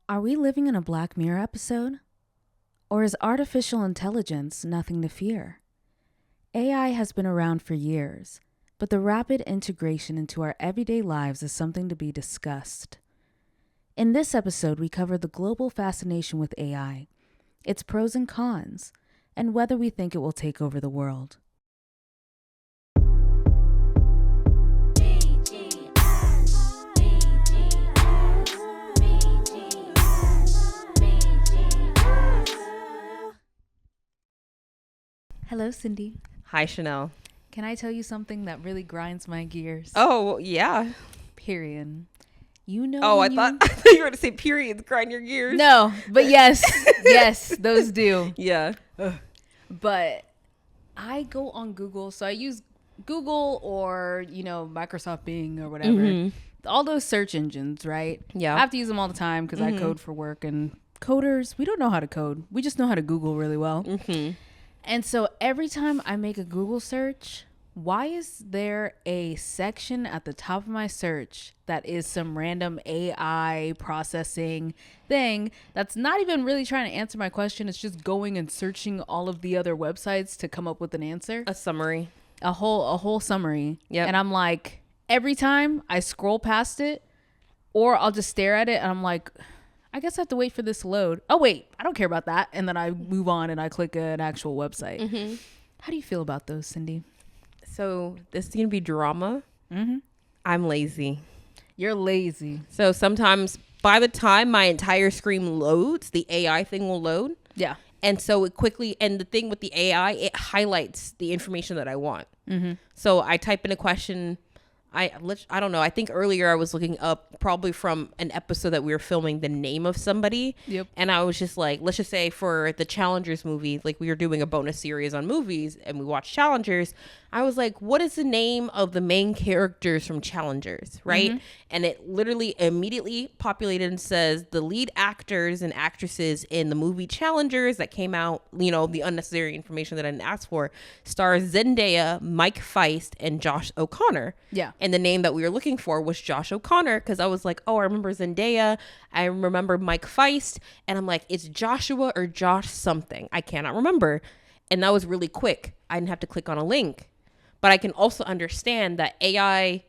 Are we living in a Black Mirror episode? Or is artificial intelligence nothing to fear? AI has been around for years, but the rapid integration into our everyday lives is something to be discussed. In this episode, we cover the global fascination with AI, its pros and cons, and whether we think it will take over the world. Hello, Cindy. Hi, Chanel. Can I tell you something that really grinds my gears? Oh, yeah. Period. You know. Oh, I thought you were going to say periods grind your gears. No, but yes, yes, those do. Yeah. But I go on Google, so I use Google or, Microsoft Bing or whatever. Mm-hmm. All those search engines, right? Yeah. I have to use them all the time because I code for work, and coders, we don't know how to code. We just know how to Google really well. Mm-hmm. And so every time I make a Google search, why is there a section at the top of my search that is some random AI processing thing that's not even really trying to answer my question? It's just going and searching all of the other websites to come up with an answer. A summary. A whole summary. Yep. And I'm like, every time I scroll past it, or I'll just stare at it and I'm like, I guess I have to wait for this to load. Oh, wait, I don't care about that. And then I move on and I click an actual website. Mm-hmm. How do you feel about those, Cindy? So this is going to be drama. Mm-hmm. I'm lazy. You're lazy. So sometimes by the time my entire screen loads, the AI thing will load. Yeah. And so it quickly, and the thing with the AI, it highlights the information that I want. Mm-hmm. So I type in a question. I don't know. I think earlier I was looking up probably from an episode that we were filming the name of somebody. Yep. And I was just like, let's just say for the Challengers movie, like we were doing a bonus series on movies and we watched Challengers. I was like, what is the name of the main characters from Challengers? Right. Mm-hmm. And it literally immediately populated and says the lead actors and actresses in the movie Challengers that came out, the unnecessary information that I didn't ask for, stars Zendaya, Mike Feist, and Josh O'Connor. Yeah. And the name that we were looking for was Josh O'Connor because I was like, oh, I remember Zendaya. I remember Mike Feist. And I'm like, it's Joshua or Josh something. I cannot remember. And that was really quick. I didn't have to click on a link. But I can also understand that AI,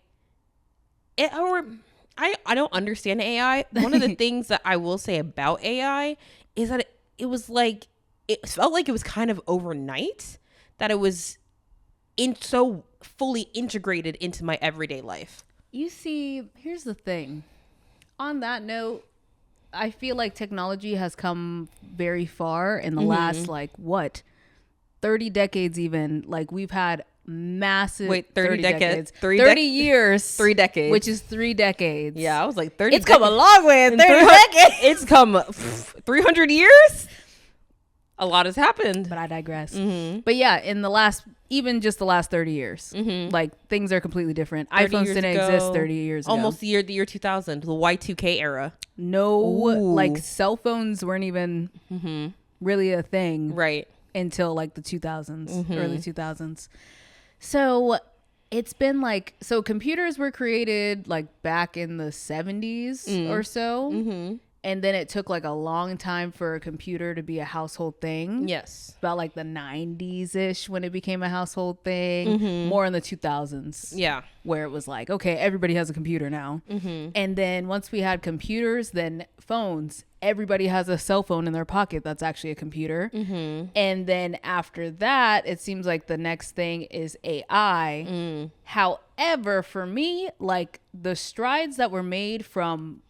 I don't understand AI. One of the things that I will say about AI is that it felt like it was kind of overnight, that it was so fully integrated into my everyday life. You see, here's the thing. On that note, I feel like technology has come very far in the last 30 decades even. Like we've had massive 30 decades. 30 years. 3 decades. Which is 3 decades. Yeah, I was like 30. It's come a long way in 30 decades. It's come 300 years. A lot has happened. But I digress. Mm-hmm. But yeah, in the last 30 years, like things are completely different. iPhones didn't exist 30 years ago. Almost the year 2000, the Y2K era. No, like cell phones weren't even really a thing. Right. Until like the 2000s, early 2000s. So it's been so computers were created like back in the 70s or so. Mm-hmm. And then it took like a long time for a computer to be a household thing. Yes. About like the 90s-ish when it became a household thing. More in the 2000s. Yeah. Where it was like, okay, everybody has a computer now. Mm-hmm. And then once we had computers, then phones. Everybody has a cell phone in their pocket that's actually a computer. Mm-hmm. And then after that, it seems like the next thing is AI. However, for me, like the strides that were made from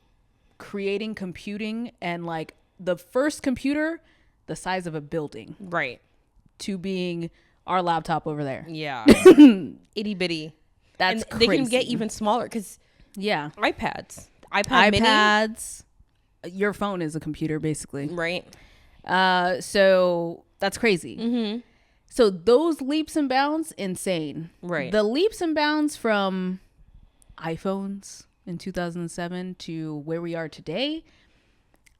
creating computing and like the first computer the size of a building, right, to being our laptop over there, itty bitty, that's and crazy. They can get even smaller because iPad mini, your phone is a computer basically, right? So that's crazy. So those leaps and bounds, insane, right? The leaps and bounds from iPhones in 2007 to where we are today,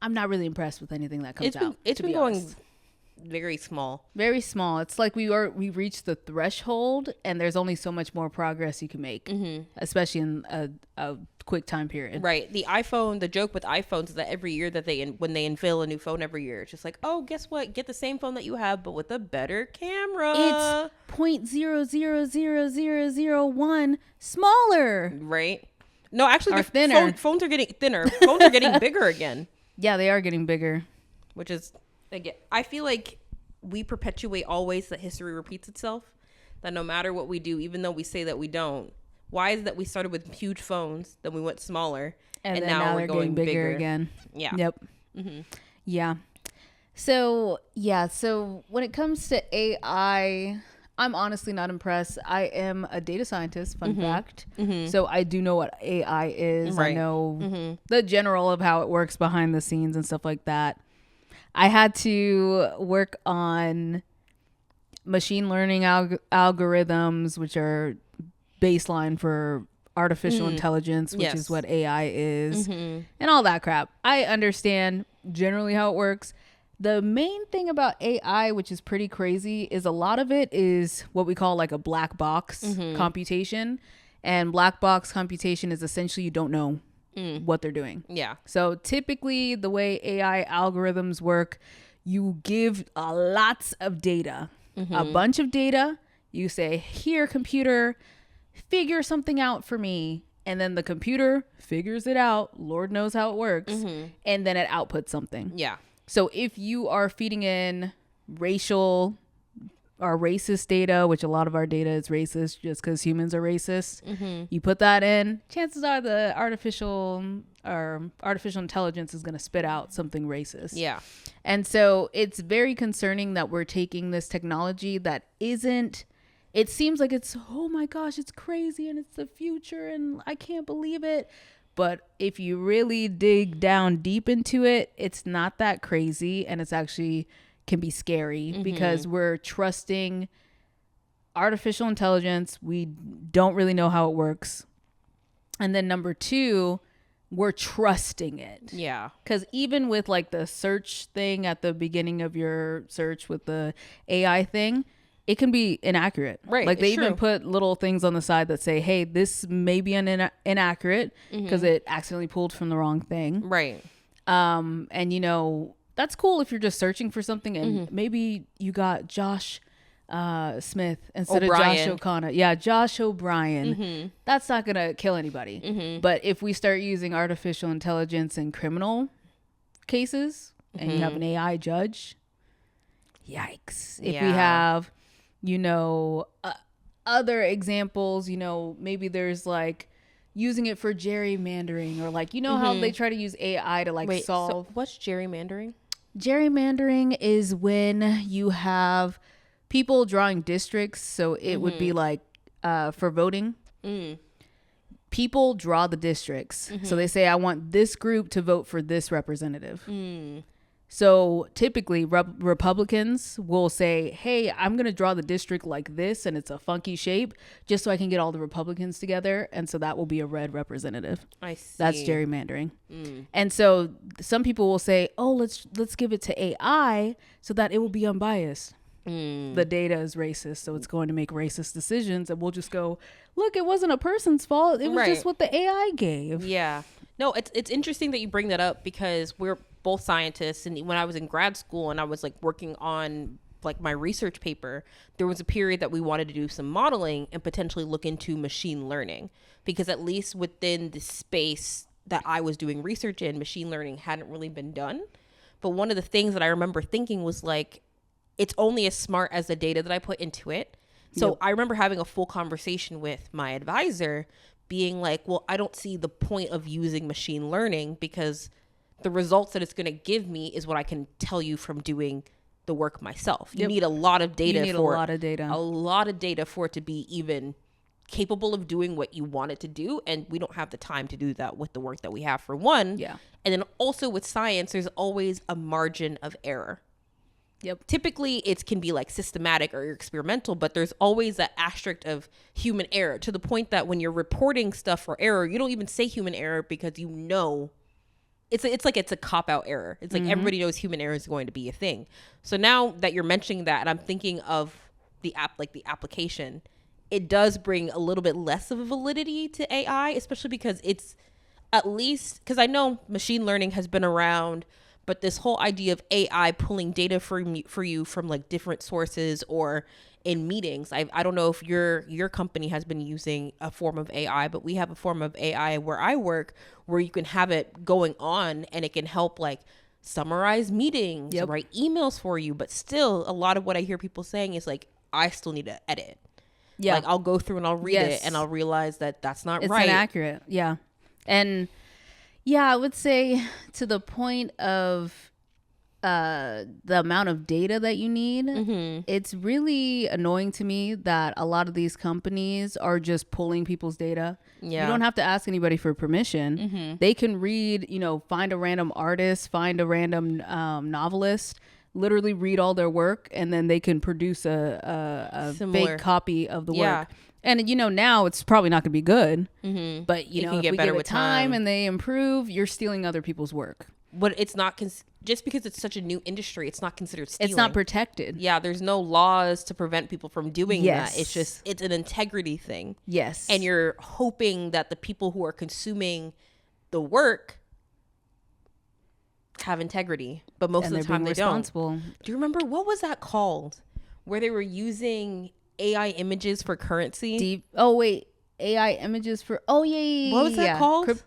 I'm not really impressed with anything that comes out. It's been going very small. Very small. It's like we reached the threshold, and there's only so much more progress you can make, especially in a quick time period. Right. The joke with iPhones is that every year that when they unveil a new phone every year, it's just like, oh, guess what? Get the same phone that you have, but with a better camera. It's 0.00001 smaller. Right. No, actually, thinner. Phones are getting thinner. Phones are getting bigger again. Yeah, they are getting bigger. Which is, again, I feel like we perpetuate always that history repeats itself. That no matter what we do, even though we say that we don't, why is it that we started with huge phones, then we went smaller, and now we're going bigger again? Yeah. Yep. Yeah. So when it comes to AI, I'm honestly not impressed. I am a data scientist, fun fact. So I do know what AI is. Right. I know the general of how it works behind the scenes and stuff like that. I had to work on machine learning algorithms, which are baseline for artificial intelligence, which is what AI is, and all that crap. I understand generally how it works. The main thing about AI, which is pretty crazy, is a lot of it is what we call like a black box computation. And black box computation is essentially you don't know what they're doing. Yeah. So typically the way AI algorithms work, you give lots of data, a bunch of data. You say, here, computer, figure something out for me. And then the computer figures it out. Lord knows how it works. And then it outputs something. Yeah. So if you are feeding in racial or racist data, which a lot of our data is racist just because humans are racist, you put that in, chances are the artificial intelligence is going to spit out something racist. Yeah. And so it's very concerning that we're taking this technology that isn't, it seems like it's, oh my gosh, it's crazy and it's the future and I can't believe it. But if you really dig down deep into it, it's not that crazy, and it's actually can be scary because we're trusting artificial intelligence. We don't really know how it works. And then number two, we're trusting it. Yeah. Because even with like the search thing at the beginning of your search with the AI thing, it can be inaccurate. Right. Like they even put little things on the side that say, hey, this may be inaccurate because it accidentally pulled from the wrong thing. Right. And you know, that's cool if you're just searching for something and maybe you got Josh Smith instead of Josh O'Connor. Yeah, Josh O'Brien. That's not going to kill anybody. But if we start using artificial intelligence in criminal cases and you have an AI judge, yikes. If we have, you know, other examples, you know, maybe there's like using it for gerrymandering or like, you know, how they try to use AI to like solve. So what's gerrymandering? Gerrymandering is when you have people drawing districts. So it would be like for voting. People draw the districts. So they say, I want this group to vote for this representative. So typically Republicans will say, hey, I'm going to draw the district like this and it's a funky shape just so I can get all the Republicans together. And so that will be a red representative. I see. That's gerrymandering. And so some people will say, oh, let's give it to AI so that it will be unbiased. The data is racist, so it's going to make racist decisions. And we'll just go, look, it wasn't a person's fault. It was just what the AI gave. Yeah. No, it's interesting that you bring that up because we're both scientists. And when I was in grad school and I was like working on like my research paper, there was a period that we wanted to do some modeling and potentially look into machine learning, because at least within the space that I was doing research in, machine learning hadn't really been done. But one of the things that I remember thinking was like, it's only as smart as the data that I put into it. So I remember having a full conversation with my advisor being like, well, I don't see the point of using machine learning because the results that it's going to give me is what I can tell you from doing the work myself. You need a lot of data. A lot of data for it to be even capable of doing what you want it to do. And we don't have the time to do that with the work that we have, for one. Yeah. And then also with science, there's always a margin of error. Yep. Typically, it can be like systematic or experimental, but there's always that asterisk of human error, to the point that when you're reporting stuff for error, you don't even say human error because you know it's like it's a cop-out error. It's like everybody knows human error is going to be a thing. So now that you're mentioning that, and I'm thinking of the application, it does bring a little bit less of a validity to AI, especially because it's at least, because I know machine learning has been around, but this whole idea of AI pulling data for you from like different sources or in meetings. I don't know if your company has been using a form of AI, but we have a form of AI where I work where you can have it going on and it can help like summarize meetings, write emails for you. But still, a lot of what I hear people saying is like, I still need to edit. Yeah. Like I'll go through and I'll read it and I'll realize that that's not right. It's inaccurate. Yeah. And yeah, I would say to the point of the amount of data that you need, it's really annoying to me that a lot of these companies are just pulling people's data. Yeah. You don't have to ask anybody for permission. They can read, find a random artist, find a random novelist, literally read all their work, and then they can produce a fake copy of the work. And now it's probably not going to be good, but if we give it time and they improve, you're stealing other people's work. But it's not just because it's such a new industry, it's not considered stealing. It's not protected. Yeah, there's no laws to prevent people from doing that. It's an integrity thing. Yes. And you're hoping that the people who are consuming the work have integrity, but most of the time they don't. Do you remember what was that called? Where they were using AI images for currency? AI images for What was that called?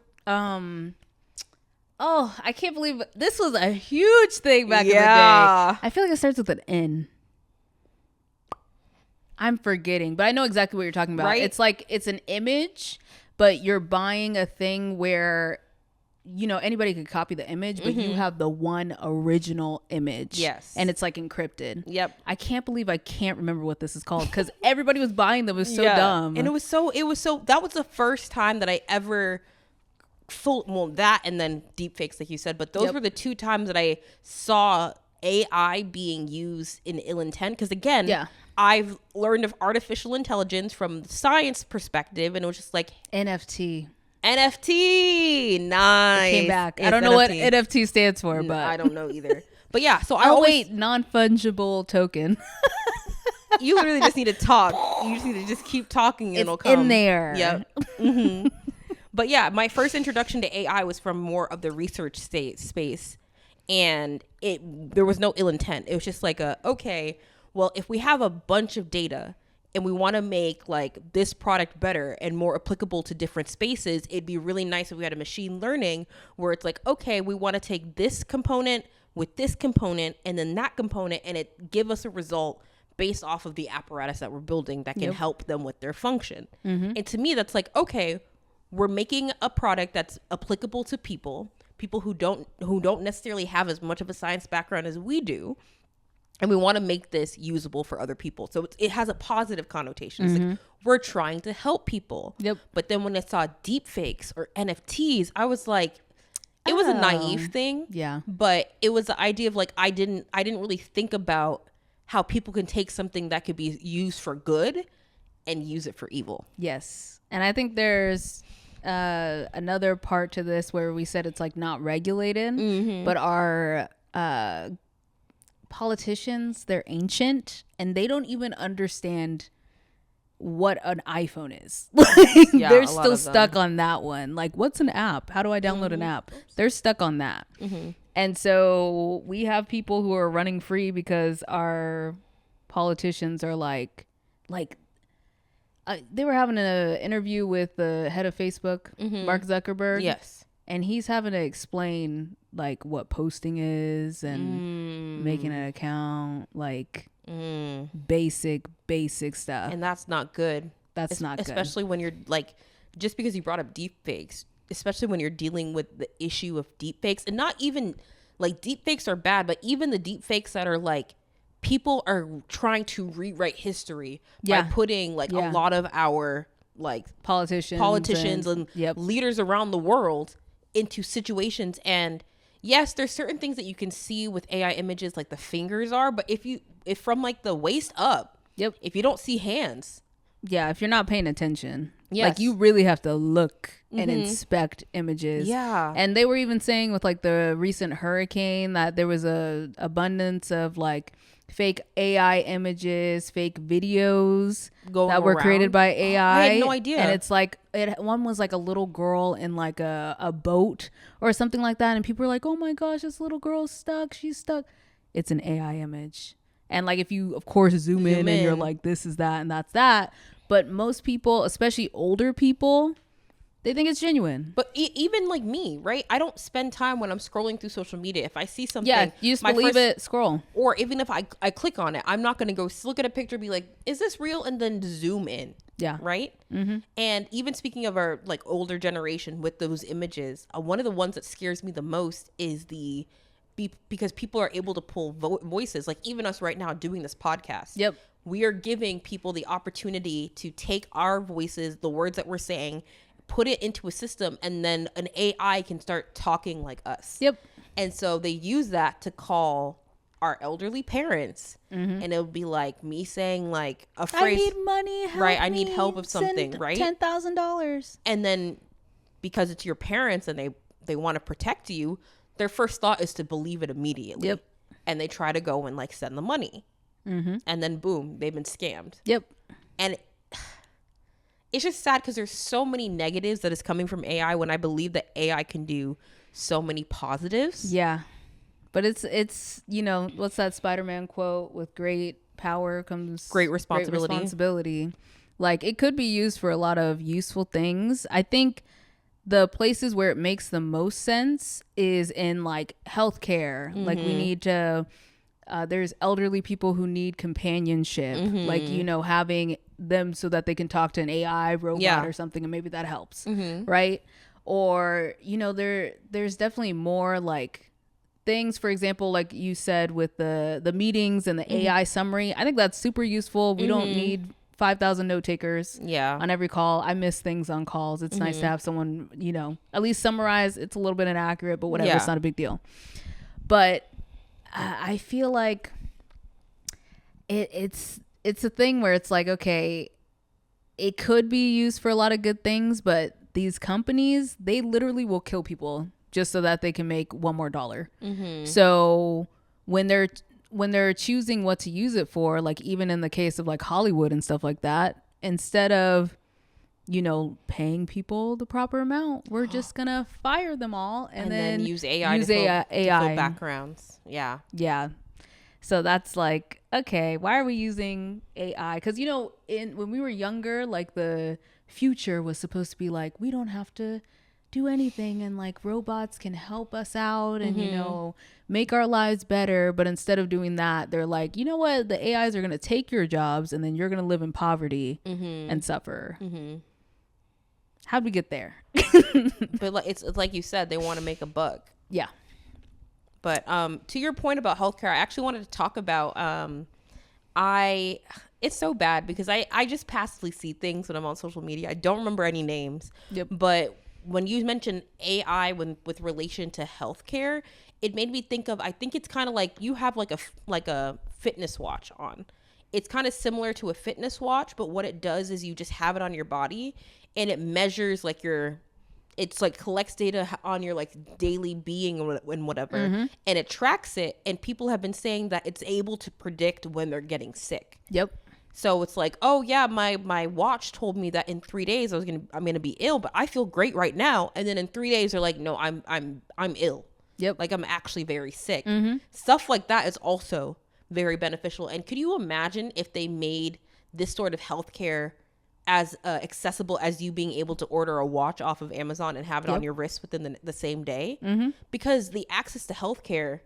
I can't believe this was a huge thing back in the day. I feel like it starts with an N. I'm forgetting, but I know exactly what you're talking about. Right? It's like it's an image, but you're buying a thing where anybody could copy the image, but you have the one original image. Yes. And it's like encrypted. Yep. I can't believe I can't remember what this is called because everybody was buying them. It was so dumb. And it was so that was the first time that I ever that and then deepfakes, like you said, but those were the two times that I saw AI being used in ill intent. Because again, I've learned of artificial intelligence from the science perspective, and it was just like NFT, nice. It came back. I don't know what NFT stands for, but I don't know either. But yeah, so non-fungible token. You literally just need to talk. You just need to keep talking, and it'll come in there. Yep. But yeah, my first introduction to AI was from more of the research space, and there was no ill intent. It was just like if we have a bunch of data and we want to make like this product better and more applicable to different spaces, it'd be really nice if we had a machine learning where it's like, okay, we want to take this component with this component and then that component, and it give us a result based off of the apparatus that we're building that can help them with their function. And to me, that's like, okay, we're making a product that's applicable to people who don't necessarily have as much of a science background as we do. And we want to make this usable for other people. So it has a positive connotation. It's like, we're trying to help people. Yep. But then when I saw deepfakes or NFTs, I was like, it was a naive thing. Yeah. But it was the idea of like, I didn't really think about how people can take something that could be used for good and use it for evil. Yes. And I think there's another part to this where we said it's like not regulated, but our politicians, they're ancient and they don't even understand what an iPhone is. They're still stuck on that one. Like, what's an app? How do I download an app? They're stuck on that. And so we have people who are running free because our politicians are like they were having an interview with the head of Facebook, Mark Zuckerberg. Yes. And he's having to explain like what posting is and making an account, like basic stuff. And that's not good. That's not good. Especially when you're like, just because you brought up deepfakes, especially when you're dealing with the issue of deepfakes, and not even like deepfakes are bad, but even the deepfakes that are like, people are trying to rewrite history by putting like a lot of our like politicians and leaders around the world into situations. And yes, there's certain things that you can see with AI images, like the fingers are, but if from like the waist up, if you don't see hands, if you're not paying attention, Yes. Like you really have to look and inspect images. Yeah. And they were even saying with like the recent hurricane that there was a abundance of like fake AI images, fake videos that were created by AI. I had no idea. And it's like one was like a little girl in like a boat or something like that, and people were like, "Oh my gosh, this little girl's stuck. She's stuck." It's an AI image. And like if you of course zoom in and you're like, this is that and that's that. But most people, especially older people, they think it's genuine. But even like me, right? I don't spend time when I'm scrolling through social media. If I see something, Yeah, you just believe it, scroll. Or even if I click on it, I'm not going to go look at a picture and be like, is this real? And then zoom in. Yeah. Right? Mm-hmm. And even speaking of our like older generation with those images, one of the ones that scares me the most is because people are able to pull voices, like even us right now doing this podcast. Yep. We are giving people the opportunity to take our voices, the words that we're saying, put it into a system, and then an AI can start talking like us. Yep. And so they use that to call our elderly parents, and it'll be like me saying like a phrase. I need money. Help right. I me. need help of something. Right. $10,000. And then because it's your parents and they want to protect you, their first thought is to believe it immediately. Yep. And they try to go and like send the money. And then boom, they've been scammed. Yep. And it's just sad because there's so many negatives that is coming from AI when I believe that AI can do so many positives. Yeah. But it's you know, what's that Spider-Man quote? With great power comes Great responsibility. Like it could be used for a lot of useful things. I think the places where it makes the most sense is in like healthcare. Like we need to there's elderly people who need companionship, like, you know, having them so that they can talk to an AI robot or something, and maybe that helps, right? Or, you know, there's definitely more like things, for example, like you said with the meetings and the AI summary. I think that's super useful. We don't need 5,000 note takers on every call. I miss things on calls. It's nice to have someone, you know, at least summarize. It's a little bit inaccurate, but whatever, it's not a big deal. But I feel like it's a thing where it's like, okay, it could be used for a lot of good things, but these companies, they literally will kill people just so that they can make one more dollar. So when they're choosing what to use it for, like even in the case of like Hollywood and stuff like that, instead of, you know, paying people the proper amount, we're just gonna fire them all and then use AI to fill backgrounds. Yeah. So that's like, okay, why are we using AI? Because, you know, when we were younger, like the future was supposed to be like, we don't have to do anything, and like robots can help us out and, you know, make our lives better. But instead of doing that, they're like, you know what? The AIs are going to take your jobs, and then you're going to live in poverty and suffer. How'd we get there? But like, it's like you said, they want to make a buck. Yeah. But to your point about healthcare, I actually wanted to talk about it's so bad because I just passively see things when I'm on social media. I don't remember any names. Yep. But when you mentioned AI with relation to healthcare, it made me think of, I think it's kind of like you have like a fitness watch on. It's kind of similar to a fitness watch, but what it does is you just have it on your body and it measures like it's like collects data on your like daily being and whatever, and it tracks it. And people have been saying that it's able to predict when they're getting sick. Yep. So it's like, oh yeah, my watch told me that in 3 days I'm gonna be ill, but I feel great right now. And then in 3 days they're like, no, I'm ill. Yep. Like I'm actually very sick. Stuff like that is also very beneficial. And could you imagine if they made this sort of healthcare as accessible as you being able to order a watch off of Amazon and have it on your wrist within the same day? Because the access to healthcare,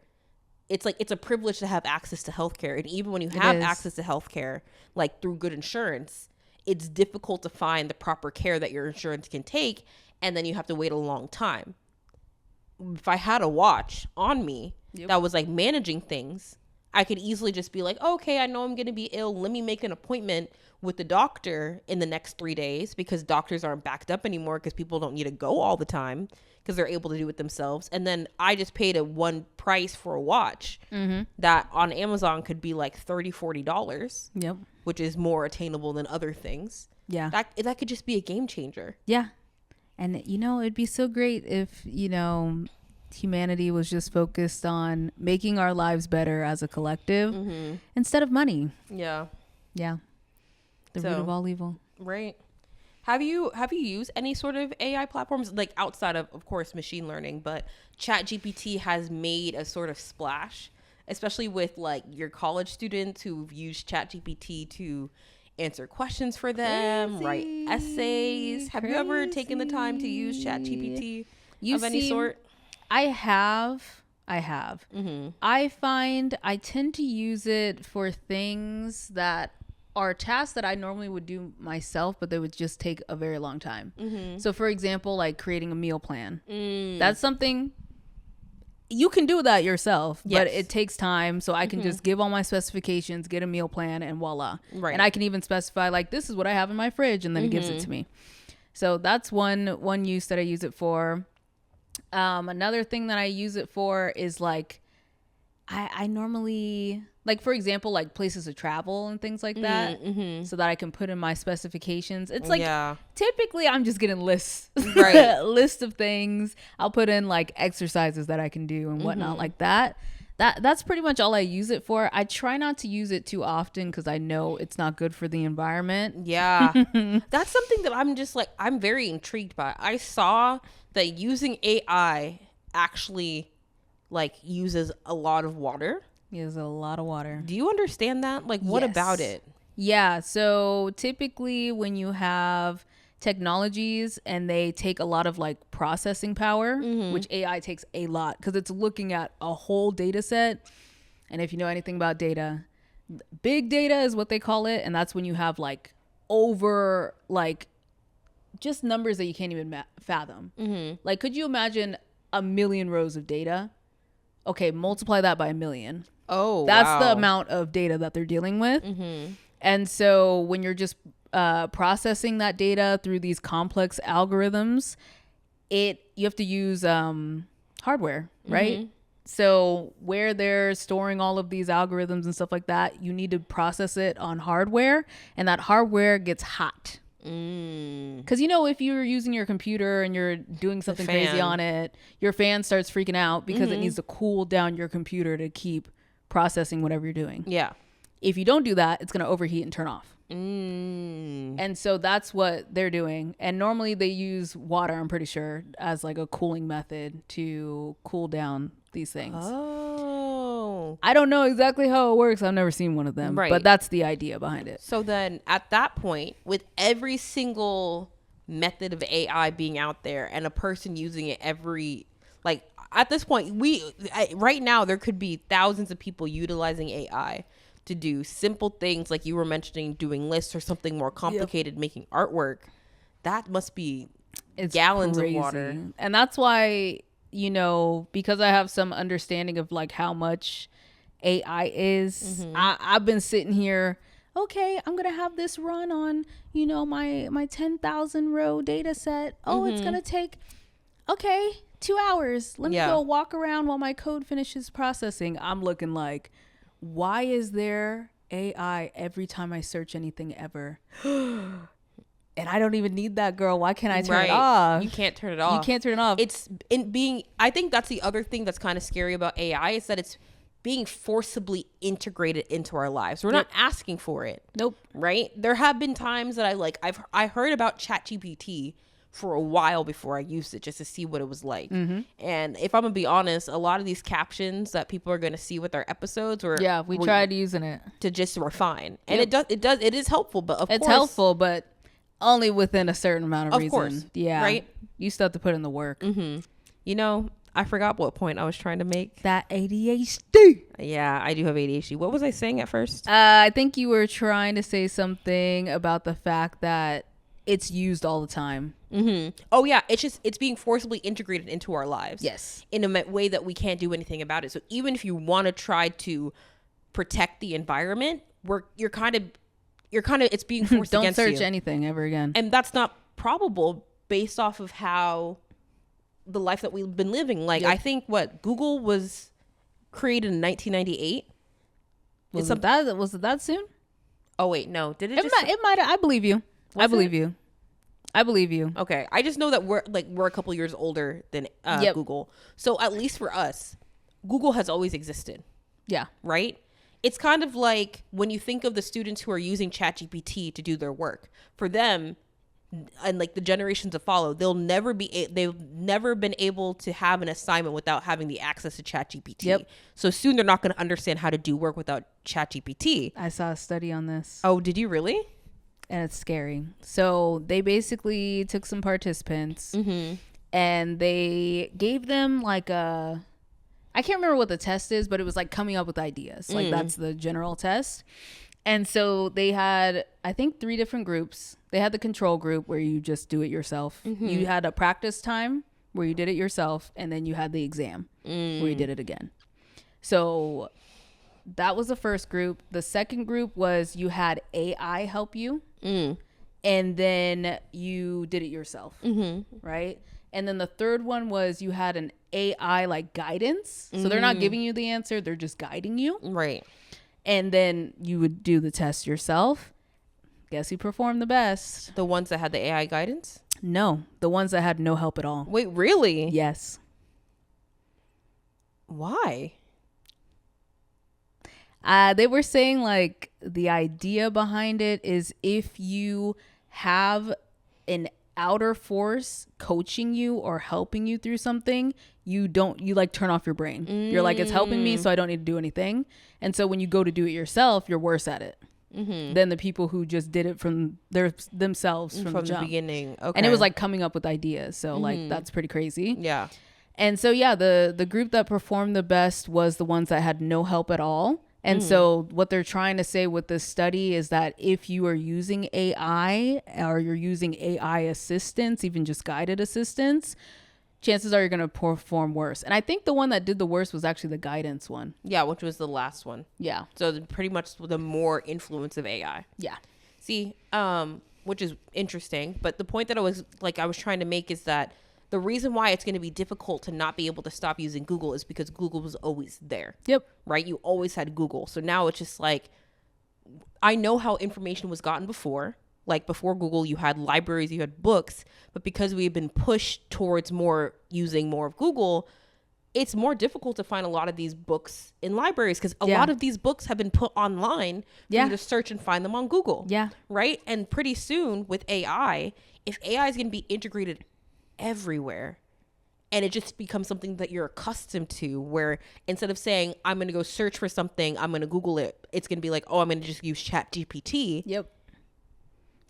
it's like, it's a privilege to have access to healthcare. And even when you have access to healthcare, like through good insurance, it's difficult to find the proper care that your insurance can take. And then you have to wait a long time. If I had a watch on me that was like managing things, I could easily just be like, okay, I know I'm going to be ill. Let me make an appointment with the doctor in the next 3 days, because doctors aren't backed up anymore because people don't need to go all the time because they're able to do it themselves. And then I just paid a one price for a watch that on Amazon could be like $30-$40, Yep. which is more attainable than other things. Yeah. That could just be a game changer. Yeah. And, it'd be so great if, humanity was just focused on making our lives better as a collective instead of money. Yeah. Yeah. The root of all evil. Right. Have you used any sort of AI platforms, like outside of course, machine learning, but ChatGPT has made a sort of splash, especially with like your college students who've used ChatGPT to answer questions for them, write essays. Have you ever taken the time to use ChatGPT of any sort? I have. I find I tend to use it for things that are tasks that I normally would do myself, but they would just take a very long time. So for example, like creating a meal plan. That's something you can do that yourself, but it takes time. So I can just give all my specifications, get a meal plan, and voila. Right. And I can even specify like, this is what I have in my fridge, and then it gives it to me. So that's one use that I use it for. Another thing that I use it for is like, I normally, like, for example, like places to travel and things like that, so that I can put in my specifications. It's like, typically I'm just getting lists, list of things. I'll put in like exercises that I can do and whatnot like that. That's pretty much all I use it for. I try not to use it too often because I know it's not good for the environment. Yeah. That's something that I'm just like, I'm very intrigued by. I saw that using AI actually like uses a lot of water. Uses a lot of water. Do you understand that? Like, what about it? Yeah. So typically when you have technologies and they take a lot of like processing power, which AI takes a lot because it's looking at a whole data set. And if you know anything about data, big data is what they call it. And that's when you have like over like just numbers that you can't even fathom. Like, could you imagine 1 million rows of data? Okay, multiply that by 1 million. Oh, that's the amount of data that they're dealing with. And so when you're just processing that data through these complex algorithms, you have to use hardware, right? So where they're storing all of these algorithms and stuff like that, you need to process it on hardware, and that hardware gets hot. Because if you're using your computer and you're doing something crazy on it, your fan starts freaking out because it needs to cool down your computer to keep processing whatever you're doing. Yeah. If you don't do that, it's going to overheat and turn off. And so that's what they're doing. And normally they use water, I'm pretty sure, as like a cooling method to cool down these things. Oh. I don't know exactly how it works. I've never seen one of them. Right. But that's the idea behind it. So then at that point, with every single method of AI being out there and a person using it at this point, right now there could be thousands of people utilizing AI to do simple things like you were mentioning, doing lists or something more complicated, making artwork. That must be gallons of water. And that's why, because I have some understanding of like how much AI is, I've been sitting here, okay, I'm going to have this run on, my 10,000 row data set. Oh, it's going to take, 2 hours. Let me go walk around while my code finishes processing. I'm looking like, why is there AI every time I search anything ever? And I don't even need that, girl. Why can't I turn it off? You can't turn it off. You can't turn it off. I think that's the other thing that's kind of scary about AI is that it's being forcibly integrated into our lives. We're not asking for it. Nope. Right? There have been times that I heard about ChatGPT for a while before I used it just to see what it was like. And if I'm gonna be honest, a lot of these captions that people are gonna see with our episodes we tried using it to just refine. And it is helpful, but of course it's helpful, but only within a certain amount of reason. Course. Yeah. Right? You still have to put in the work. I forgot what point I was trying to make. That ADHD. Yeah, I do have ADHD. What was I saying at first? I think you were trying to say something about the fact that it's used all the time. Oh yeah, it's being forcibly integrated into our lives. Yes, in a way that we can't do anything about it. So even if you want to try to protect the environment, you're kind of it's being forced against you. Don't search anything ever again. And that's not probable based off of how the life that we've been living. Like I think Google was created in 1998. Was it that soon? Oh wait, no. Did it? It might. I believe you. I believe you. I believe you. Okay. I just know that we're a couple years older than Google. So at least for us, Google has always existed. Yeah. Right? It's kind of like when you think of the students who are using ChatGPT to do their work. For them, and like the generations to follow, they've never been able to have an assignment without having the access to ChatGPT. Yep. So soon they're not going to understand how to do work without ChatGPT. I saw a study on this. Oh, did you really? And it's scary. So they basically took some participants and they gave them like I can't remember what the test is, but it was like coming up with ideas. Like that's the general test. And so they had, I think, 3 different groups. They had the control group where you just do it yourself. You had a practice time where you did it yourself. And then you had the exam where you did it again. So that was the first group. The second group was you had AI help you. And then you did it yourself. Right? And then the third one was you had an AI like guidance. So they're not giving you the answer. They're just guiding you. Right. And then you would do the test yourself. Guess who performed the best? The ones that had the AI guidance? No, the ones that had no help at all. Wait, really? Yes. Why? They were saying like the idea behind it is if you have an outer force coaching you or helping you through something, you like turn off your brain. You're like, it's helping me, so I don't need to do anything. And so when you go to do it yourself, you're worse at it than the people who just did it from themselves from the beginning. Okay. And it was like coming up with ideas. So like that's pretty crazy. Yeah. And so yeah, the group that performed the best was the ones that had no help at all. And so what they're trying to say with this study is that if you are using AI or you're using AI assistance, even just guided assistance, chances are you're going to perform worse. And I think the one that did the worst was actually the guidance one. Yeah, which was the last one. Yeah. So pretty much the more influence of AI. Yeah. See, which is interesting. But the point that I was trying to make is that the reason why it's going to be difficult to not be able to stop using Google is because Google was always there. Yep. Right? You always had Google. So now it's just like, I know how information was gotten before. Like before Google, you had libraries, you had books. But because we've been pushed towards using more of Google, it's more difficult to find a lot of these books in libraries because a lot of these books have been put online for you to search and find them on Google. Yeah. Right? And pretty soon with AI, if AI is going to be integrated everywhere and it just becomes something that you're accustomed to, where instead of saying I'm going to go search for something, I'm going to Google it, it's going to be like, oh, I'm going to just use ChatGPT. Yep.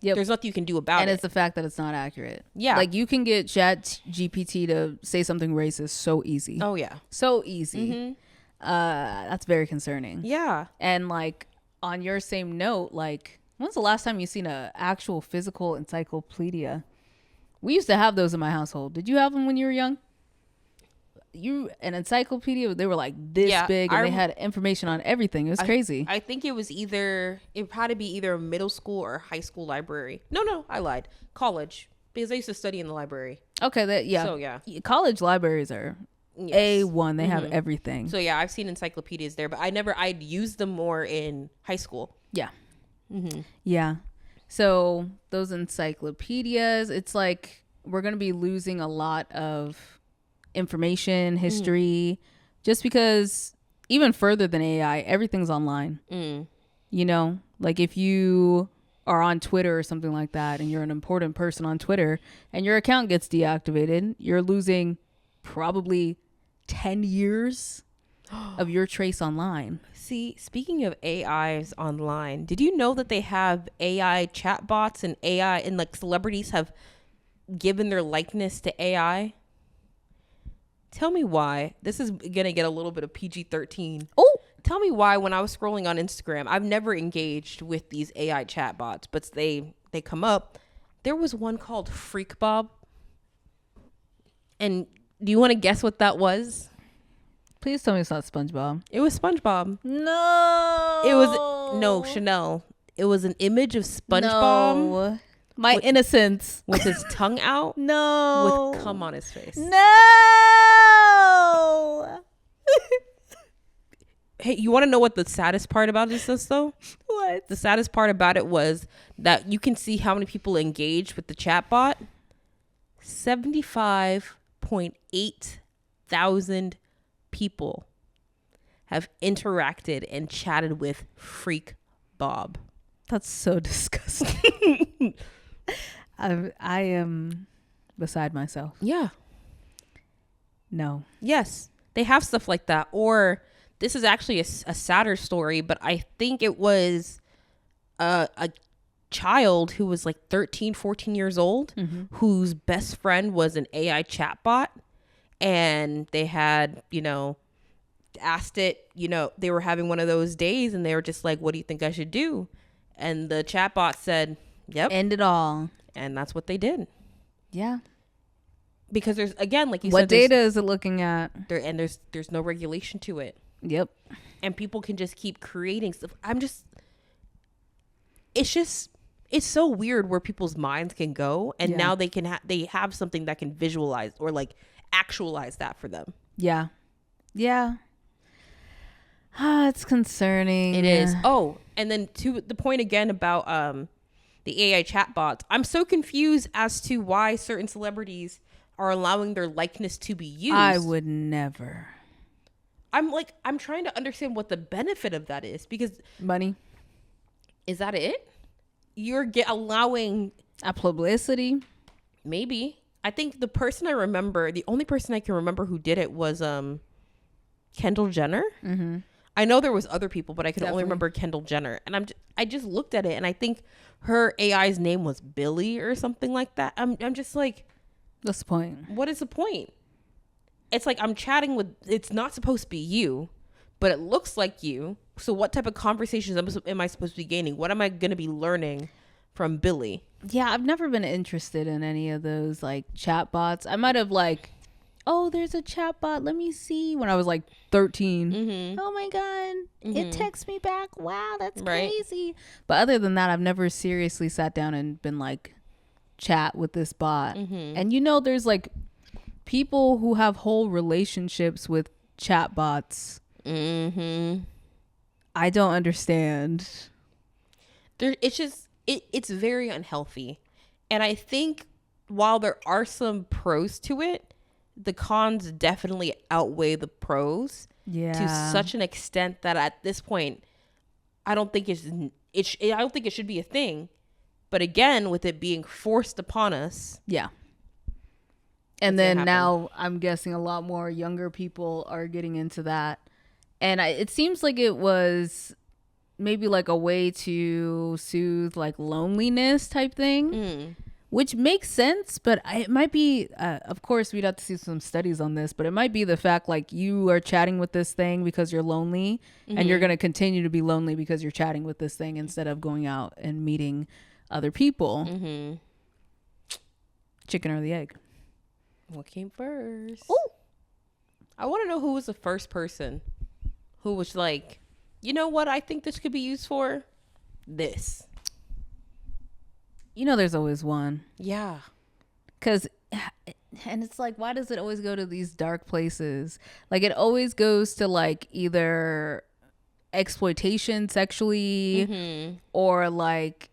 There's nothing you can do about it. And it's the fact that it's not accurate. Yeah. Like you can get ChatGPT to say something racist so easy. Oh yeah. So easy. That's very concerning. Yeah. And like on your same note, like when's the last time you seen an actual physical encyclopedia? We used to have those in my household. Did you have them when you were young? An encyclopedia, they were like this big and they had information on everything. It was crazy. I think it had to be either a middle school or high school library. No, I lied. College, because I used to study in the library. Okay, So yeah. College libraries are A1. They have everything. So yeah, I've seen encyclopedias there, but I'd used them more in high school. Yeah. Yeah. So those encyclopedias, it's like we're going to be losing a lot of information, history, just because even further than AI, everything's online. You know, like if you are on Twitter or something like that and you're an important person on Twitter and your account gets deactivated, you're losing probably 10 years of your trace online. See, speaking of AIs online, did you know that they have AI chatbots and AI and like celebrities have given their likeness to AI? Tell me why. This is going to get a little bit of PG-13. Oh, tell me why when I was scrolling on Instagram, I've never engaged with these AI chatbots, but they come up. There was one called Freak Bob. And do you want to guess what that was? Please tell me it's not SpongeBob. It was SpongeBob. No. It was, Chanel. It was an image of SpongeBob. No. My innocence. With his tongue out. No. With cum on his face. No. Hey, you want to know what the saddest part about this is, though? What? The saddest part about it was that you can see how many people engaged with the chatbot. 75.8 thousand people have interacted and chatted with Freak Bob. That's so disgusting. I am beside myself. Yeah. No. Yes. They have stuff like that. Or this is actually a sadder story, but I think it was a child who was like 13, 14 years old, whose best friend was an AI chatbot. And they had, asked it, they were having one of those days and they were just like, what do you think I should do? And the chatbot said, yep. End it all. And that's what they did. Yeah. Because there's, again, like you what said, data is it looking at? There's no regulation to it. Yep. And people can just keep creating stuff. It's so weird where people's minds can go. And now they can they have something that can visualize or like actualize that for them. Yeah. Yeah. It's concerning. It is. Oh, and then to the point again about the AI chatbots, I'm so confused as to why certain celebrities are allowing their likeness to be used. I would never. I'm trying to understand what the benefit of that is, because money. Is that it? You're allowing a publicity. Maybe. I think the only person I can remember who did it was Kendall Jenner. Mm-hmm. I know there was other people, but I can only remember Kendall Jenner. And I just looked at it and I think her AI's name was Billy or something like that. I'm just like, what's the point? What is the point? It's like I'm chatting with, it's not supposed to be you, but it looks like you. So what type of conversations am I supposed to be gaining? What am I going to be learning from Billy? Yeah, I've never been interested in any of those like chat bots. I might have like, oh, there's a chat bot. Let me see. When I was like 13. Mm-hmm. Oh my God. Mm-hmm. It texts me back. Wow, that's crazy. But other than that, I've never seriously sat down and been like, chat with this bot. Mm-hmm. And there's like people who have whole relationships with chat bots. Mm-hmm. I don't understand. It's very unhealthy. And I think while there are some pros to it, the cons definitely outweigh the pros to such an extent that at this point, I don't think it should be a thing. But again, with it being forced upon us. Yeah. And then now I'm guessing a lot more younger people are getting into that. And it seems like it was maybe like a way to soothe like loneliness type thing, which makes sense. But it might be, of course, we'd have to see some studies on this, but it might be the fact like you are chatting with this thing because you're lonely and you're going to continue to be lonely because you're chatting with this thing instead of going out and meeting other people. Mm-hmm. Chicken or the egg? What came first? Oh, I want to know who was the first person who was like, you know what I think this could be used for? This. There's always one. Yeah. And it's like, why does it always go to these dark places? Like it always goes to like either exploitation sexually or like,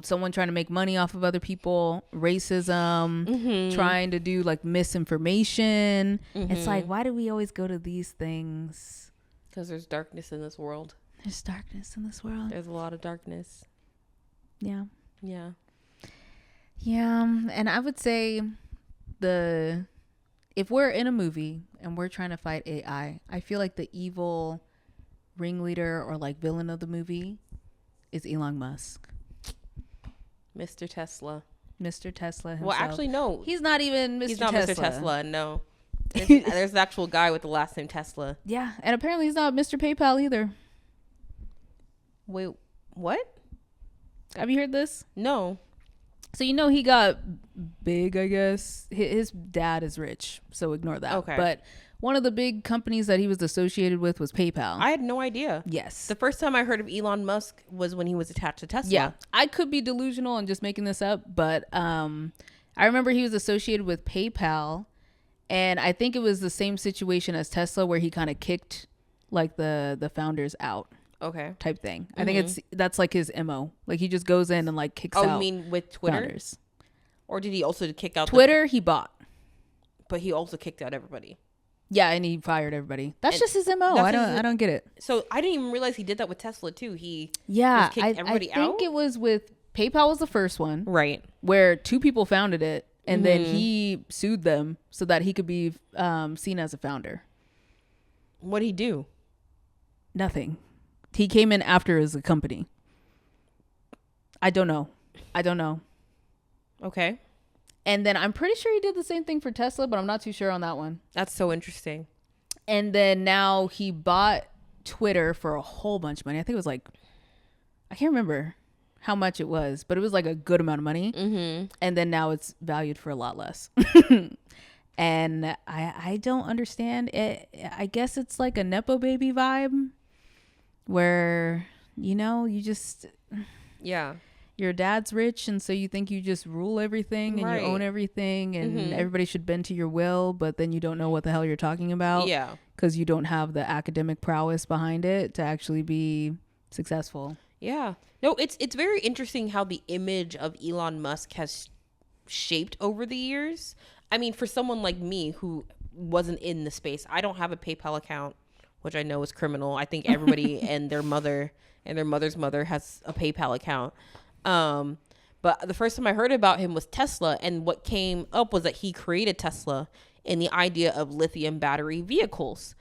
someone trying to make money off of other people, racism, trying to do like misinformation. It's like, why do we always go to these things? Because there's darkness in this world. There's darkness in this world. There's a lot of darkness. Yeah. Yeah. Yeah. And I would say if we're in a movie and we're trying to fight AI, I feel like the evil ringleader or like villain of the movie is Elon Musk. Mr. Tesla himself. Well, actually, no. He's not even Mr. He's not Tesla. Mr. Tesla, no. There's an actual guy with the last name Tesla. Yeah, and apparently he's not Mr. PayPal either. Wait, what? Have you heard this? No. So he got big, I guess. His dad is rich, so ignore that. Okay. But one of the big companies that he was associated with was PayPal. I had no idea. Yes. The first time I heard of Elon Musk was when he was attached to Tesla. Yeah. I could be delusional and just making this up, but I remember he was associated with PayPal, and I think it was the same situation as Tesla where he kind of kicked like the founders out. Okay. Type thing. I think that's like his MO. Like he just goes in and like kicks out. Oh, you mean with Twitter? Founders. Or did he also kick out Twitter? He bought. But he also kicked out everybody. Yeah, and he fired everybody. That's just his MO. I don't get it. So I didn't even realize he did that with Tesla too. He kicked everybody out. I think it was with PayPal was the first one. Right. Where 2 people founded it and then he sued them so that he could be seen as a founder. What did he do? Nothing. He came in after as a company. I don't know. Okay. And then I'm pretty sure he did the same thing for Tesla, but I'm not too sure on that one. That's so interesting. And then now he bought Twitter for a whole bunch of money. I think it was like, I can't remember how much it was, but it was like a good amount of money. Mm-hmm. And then now it's valued for a lot less. And I don't understand it. I guess it's like a Nepo baby vibe where, you just... Yeah. Your dad's rich, and so you think you just rule everything and you own everything and everybody should bend to your will, but then you don't know what the hell you're talking about. Yeah. Because you don't have the academic prowess behind it to actually be successful. Yeah. No, it's very interesting how the image of Elon Musk has shaped over the years. I mean, for someone like me who wasn't in the space, I don't have a PayPal account, which I know is criminal. I think everybody and their mother and their mother's mother has a PayPal account. But the first time I heard about him was Tesla, and what came up was that he created Tesla in the idea of lithium battery vehicles.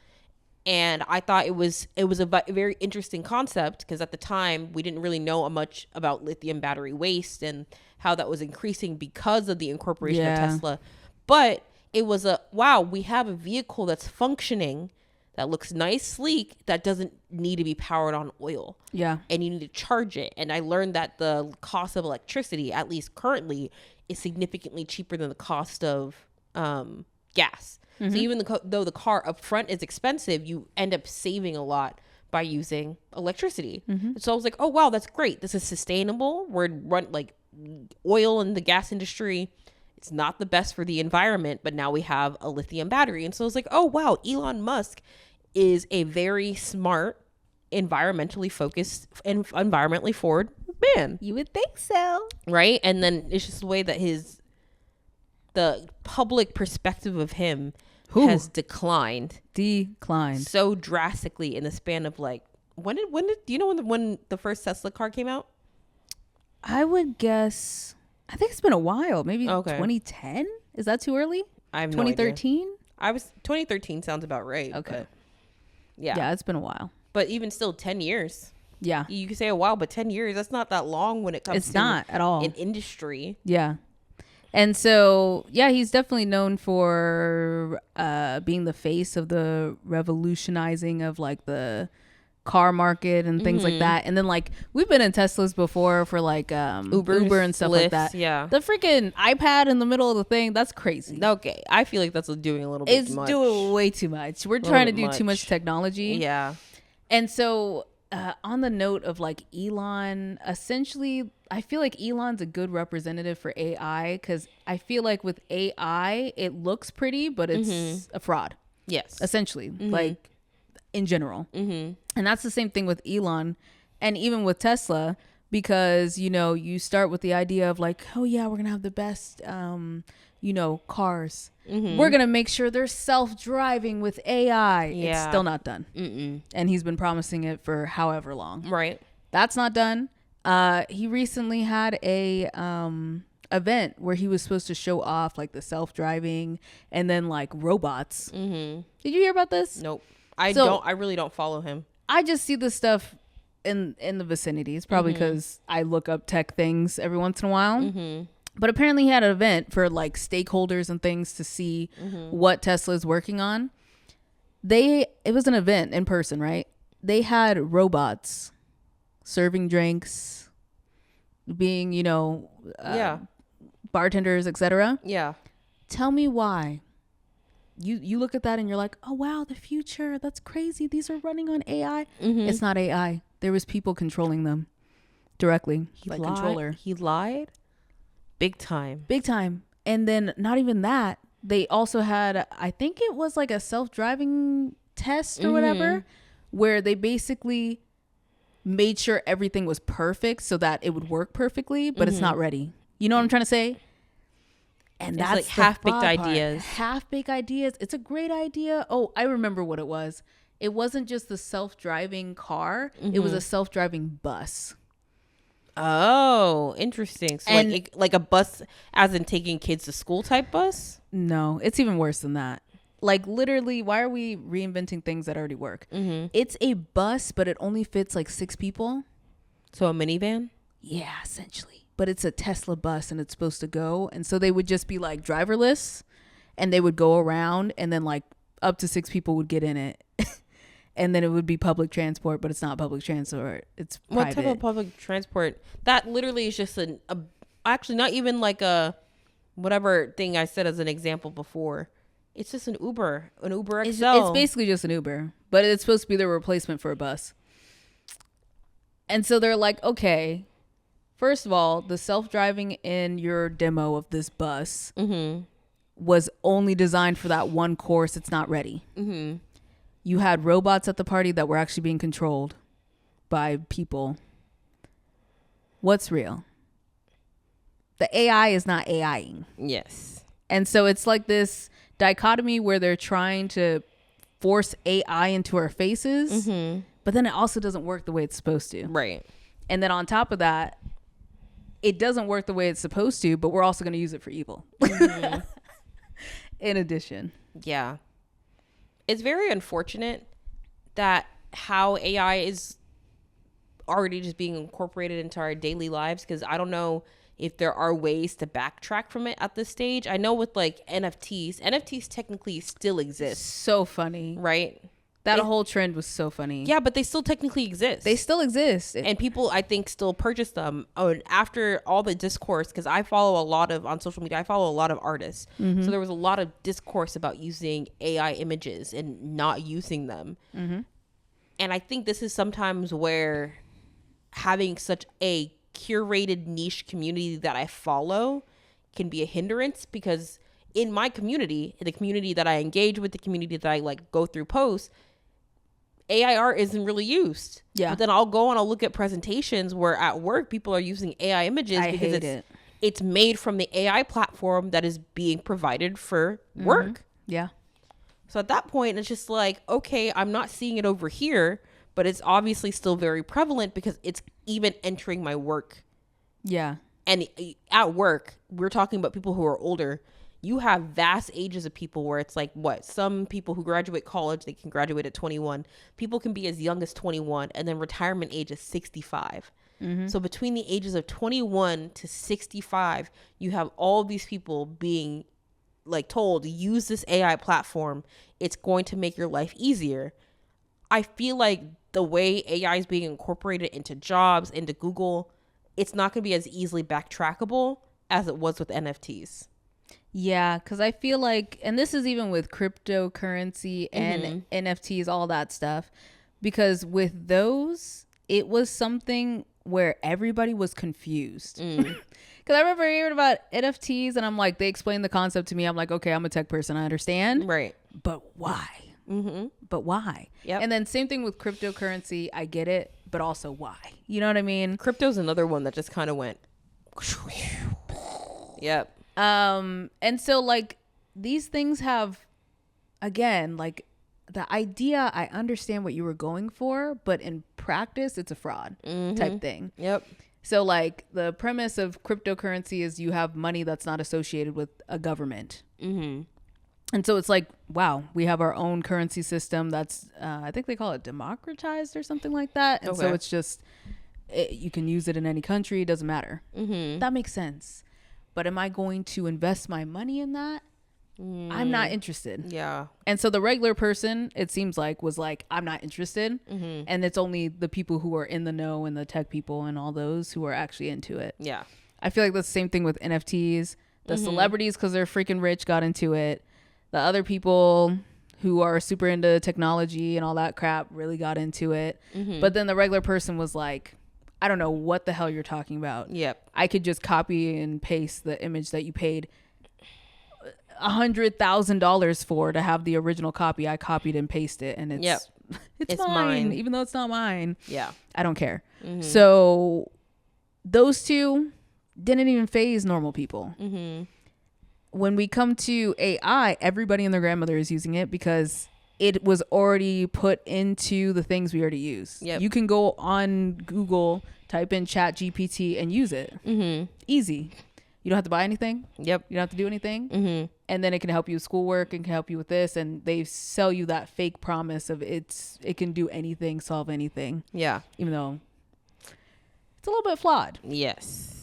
And I thought it was a very interesting concept because at the time we didn't really know much about lithium battery waste and how that was increasing because of the incorporation of Tesla. But it was wow, we have a vehicle that's functioning, that looks nice, sleek, that doesn't need to be powered on oil. Yeah. And you need to charge it. And I learned that the cost of electricity, at least currently, is significantly cheaper than the cost of gas. Mm-hmm. So even though the car up front is expensive, you end up saving a lot by using electricity. Mm-hmm. So I was like, oh, wow, that's great. This is sustainable. We're oil in the gas industry. It's not the best for the environment, but now we have a lithium battery. And so I was like, oh, wow, Elon Musk is a very smart, environmentally focused and environmentally forward man. You would think so. Right? And then it's just the way that the public perspective of him has declined so drastically in the span of when did do you know when the first Tesla car came out? I would guess, I think it's been a while, maybe 2010. Is that too early? I have 2013. 2013 sounds about right. Okay. Yeah, it's been a while. But even still, 10 years. Yeah. You can say a while, but 10 years, that's not that long when it comes to... It's not at all. An industry. Yeah. And so, yeah, he's definitely known for being the face of the revolutionizing of the car market and things like that. And then we've been in Teslas before for Uber and stuff like that. Yeah. The freaking iPad in the middle of the thing, that's crazy. Okay. I feel like that's doing a little bit too much. It's doing way too much. We're trying to do too much technology. Yeah. And so on the note of Elon, essentially, I feel like Elon's a good representative for AI because I feel like with AI, it looks pretty, but it's a fraud. Yes. Essentially, in general. Mm-hmm. And that's the same thing with Elon and even with Tesla, because, you start with the idea of oh, yeah, we're going to have the best, cars. Mm-hmm. We're going to make sure they're self-driving with AI. Yeah. It's still not done. Mm-mm. And he's been promising it for however long. Right. That's not done. He recently had a event where he was supposed to show off like the self-driving and then like robots. Mm-hmm. Did you hear about this? Nope. I really don't follow him. I just see this stuff in the vicinity. It's probably because I look up tech things every once in a while. Mm-hmm. But apparently he had an event for like stakeholders and things to see what Tesla is working on. It was an event in person, right? They had robots serving drinks, being, bartenders, etc. Yeah. Tell me why. You look at that and you're like, oh, wow, the future. That's crazy. These are running on AI. Mm-hmm. It's not AI. There was people controlling them directly. Controller. He lied? Big time. Big time. And then not even that. They also had, I think it was like a self-driving test or whatever, where they basically made sure everything was perfect so that it would work perfectly, but it's not ready. You know what I'm trying to say? And it's that's like half-baked ideas. Half-baked ideas. It's a great idea. Oh, I remember what it was. It wasn't just the self-driving car. It was a self-driving bus. Oh, interesting. So And like a bus, as in taking kids to school type bus? no, it's even worse than that. Like literally, why are we reinventing things that already work? It's a bus, but it only fits like 6 people. So a minivan? Yeah, essentially. But it's a Tesla bus and it's supposed to go. And so they would just be like driverless and they would go around and then like up to 6 people would get in it. And then it would be public transport, but it's not public transport. It's private. What type of public transport? That literally is just actually not even like a whatever thing I said as an example before. It's just an Uber XL. It's basically just an Uber, but it's supposed to be the replacement for a bus. And so they're like, okay, first of all, the self-driving in your demo of this bus was only designed for that one course. It's not ready. You had robots at the party that were actually being controlled by people. What's real? The AI is not AIing. Yes. And so it's like this dichotomy where they're trying to force AI into our faces, but then it also doesn't work the way it's supposed to. Right. And then on top of that, it doesn't work the way it's supposed to, but we're also going to use it for evil. In addition. Yeah. It's very unfortunate that how AI is already just being incorporated into our daily lives, because I don't know if there are ways to backtrack from it at this stage. I know with like NFTs technically still exist. So funny. Right? That whole trend was so funny. Yeah, but they still technically exist. They still exist. And people, I think, still purchase them. Oh, after all the discourse, because I follow on social media, I follow a lot of artists. So there was a lot of discourse about using AI images and not using them. And I think this is sometimes where having such a curated niche community that I follow can be a hindrance, because in my community, the community that I engage with, the community that I like go through posts, AI art isn't really used. Yeah. But then I'll go and I'll look at presentations where at work people are using AI images because it's made from the AI platform that is being provided for work. Yeah. So at that point, it's just like, okay, I'm not seeing it over here, but it's obviously still very prevalent because it's even entering my work. Yeah. And at work, we're talking about people who are older. You have vast ages of people where it's like, what? Some people who graduate college, they can graduate at 21. People can be as young as 21, and then retirement age is 65. So between the ages of 21 to 65, you have all these people being like told, use this AI platform. It's going to make your life easier. I feel like the way AI is being incorporated into jobs, into Google, it's not going to be as easily backtrackable as it was with NFTs. Yeah, because I feel like, and this is even with cryptocurrency and NFTs, all that stuff, because with those, it was something where everybody was confused. Because I remember hearing about NFTs and I'm like, they explained the concept to me. I'm like, okay, I'm a tech person. I understand. Right. But why? But why? Yep. And then same thing with cryptocurrency. I get it, but also why? You know what I mean? Crypto's another one that just kind of went. Yep. And so like these things have, again, like the idea, I understand what you were going for, but in practice, it's a fraud type thing. Yep. So like the premise of cryptocurrency is you have money that's not associated with a government. And so it's like, wow, we have our own currency system that's, I think they call it democratized or something like that. And so it's just, you can use it in any country. It doesn't matter. That makes sense. But am I going to invest my money in that? I'm not interested. Yeah. And so the regular person, it seems like, was like, I'm not interested. And it's only the people who are in the know and the tech people and all those who are actually into it. Yeah. I feel like that's the same thing with NFTs. The celebrities, because they're freaking rich, got into it. The other people who are super into technology and all that crap really got into it. But then the regular person was like, I don't know what the hell you're talking about. Yep. I could just copy and paste the image that you paid $100,000 for to have the original copy. I copied and pasted it, and it's it's mine, even though it's not mine. Yeah. I don't care. So those two didn't even faze normal people. When we come to AI, everybody and their grandmother is using it because it was already put into the things we already use. Yep. You can go on Google, type in Chat GPT and use it. Easy. You don't have to buy anything. Yep. You don't have to do anything. And then it can help you with schoolwork and can help you with this. And they sell you that fake promise of it can do anything, solve anything. Yeah. Even though it's a little bit flawed. Yes.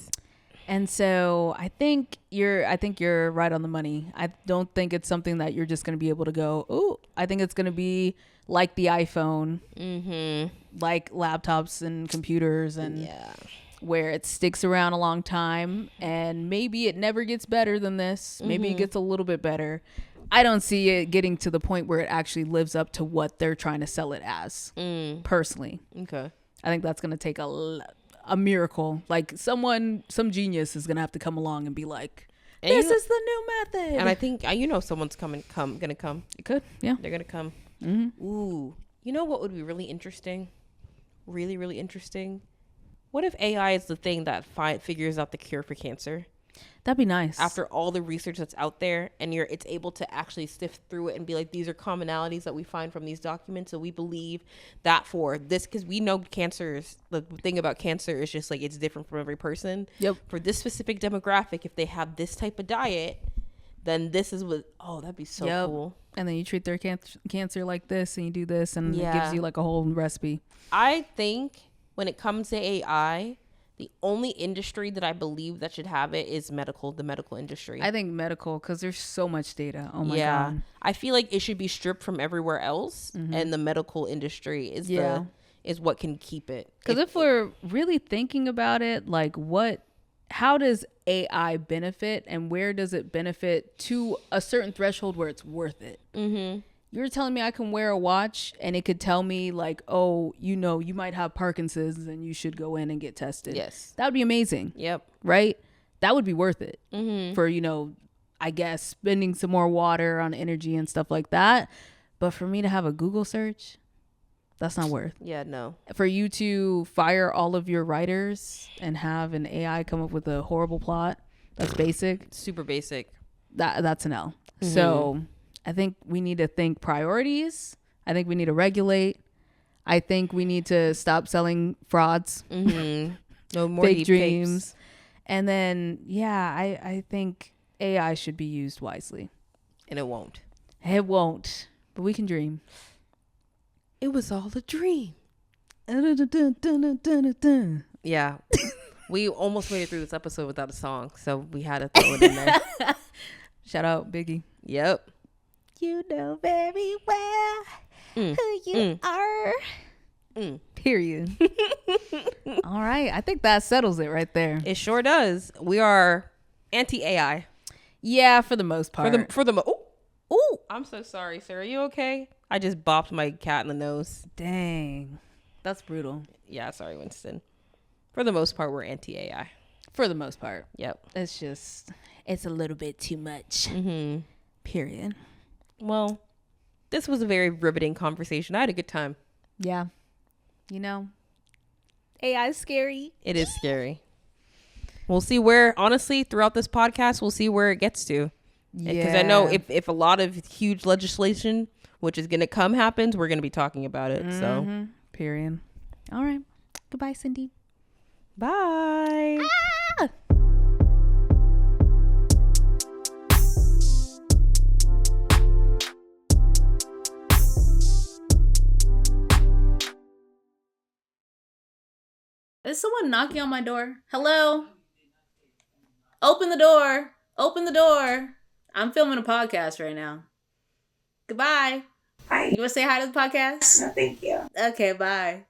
And so I think you're right on the money. I don't think it's something that you're just going to be able to go, oh, I think it's going to be like the iPhone, like laptops and computers, and where it sticks around a long time, and maybe it never gets better than this. Maybe it gets a little bit better. I don't see it getting to the point where it actually lives up to what they're trying to sell it as, personally. Okay. I think that's going to take a miracle. Like some genius is going to have to come along and be like, this is the new method. And I think, someone's going to come. It could. Yeah. They're going to come. Ooh. You know what would be really interesting? Really, really interesting? What if AI is the thing that figures out the cure for cancer? That'd be nice. After all the research that's out there, and it's able to actually sift through it and be like, these are commonalities that we find from these documents, so we believe that for this, because we know the thing about cancer is just like it's different from every person. Yep. For this specific demographic, if they have this type of diet, then this is what. Oh, that'd be so cool. And then you treat their cancer like this, and you do this, and it gives you like a whole recipe. I think when it comes to AI, the only industry that I believe that should have it is the medical industry. I think medical, because there's so much data. Oh my God. I feel like it should be stripped from everywhere else, and the medical industry is what can keep it. Because if we're really thinking about it, like how does AI benefit, and where does it benefit to a certain threshold where it's worth it? You're telling me I can wear a watch and it could tell me like, oh, you might have Parkinson's and you should go in and get tested. Yes. That would be amazing. Yep. Right? That would be worth it for, I guess, spending some more water on energy and stuff like that. But for me to have a Google search, that's not worth. Yeah, no. For you to fire all of your writers and have an AI come up with a horrible plot, that's basic. Super basic. That's an L. So I think we need to think priorities. I think we need to regulate. I think we need to stop selling frauds. No more fake Deepfakes. dreams. And then, I think AI should be used wisely. And it won't. It won't. But we can dream. It was all a dream. Yeah. We almost made it through this episode without a song, so we had to throw it in there. Shout out, Biggie. Yep. You know very well who you are. Period. All right. I think that settles it right there. It sure does. We are anti-AI. Yeah, for the most part. Oh, I'm so sorry, sir. Are you okay? I just bopped my cat in the nose. Dang. That's brutal. Yeah, sorry, Winston. For the most part, we're anti-AI. For the most part. Yep. It's a little bit too much. Period. Well, this was a very riveting conversation. I had a good time. Yeah. AI is scary. It is scary. We'll see where, honestly, throughout this podcast, we'll see where it gets to. Because I know if a lot of huge legislation, which is going to come, happens, we're going to be talking about it. So, period. All right. Goodbye, Cindy. Bye. Ah! Is someone knocking on my door? Hello? Open the door. Open the door. I'm filming a podcast right now. Goodbye. Hi. You want to say hi to the podcast? No, thank you. Okay, bye.